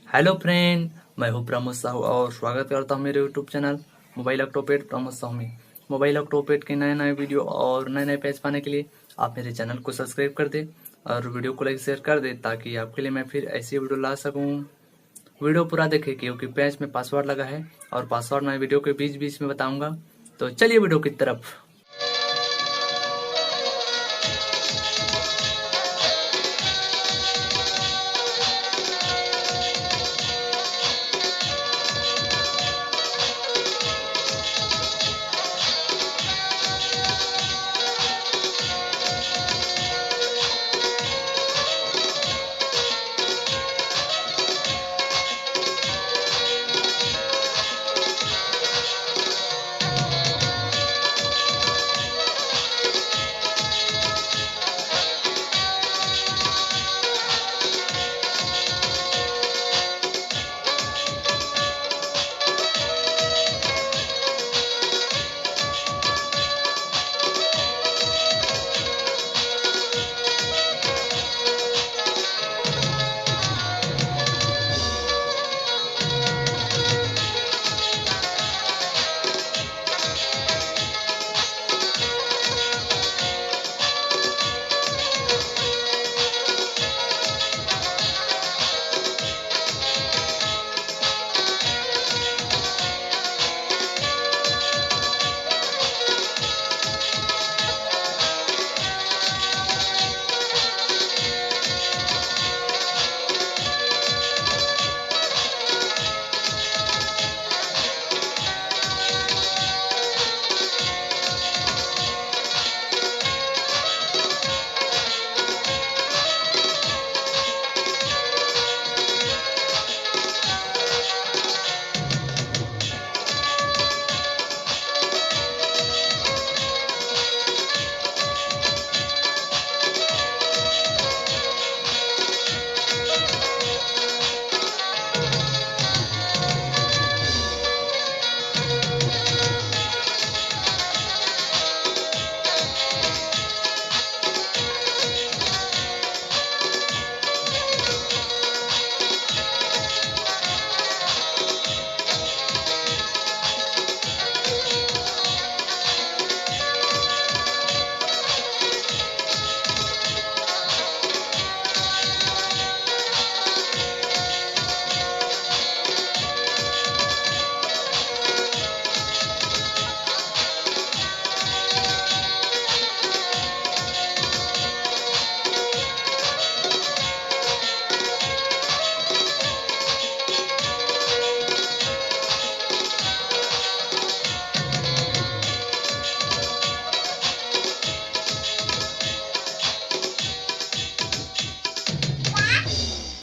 Hello friend, मैं हूं प्रमोद साहू और स्वागत करता हूं मेरे YouTube channel mobile octopad Pramod Sahu में। मोबाइल ऑक्टोपेड के नए नए वीडियो और नए नए पैच पाने के लिए आप मेरे चैनल को सब्सक्राइब कर दे और वीडियो को लाइक शेयर कर दे ताकि आपके लिए मैं फिर ऐसी वीडियो ला सकूं। वीडियो पूरा देखें क्योंकि पैच में पासवर्ड लगा है और पासवर्ड मैं वीडियो के बीच बीच में बताऊंगा। तो चलिए वीडियो की तरफ।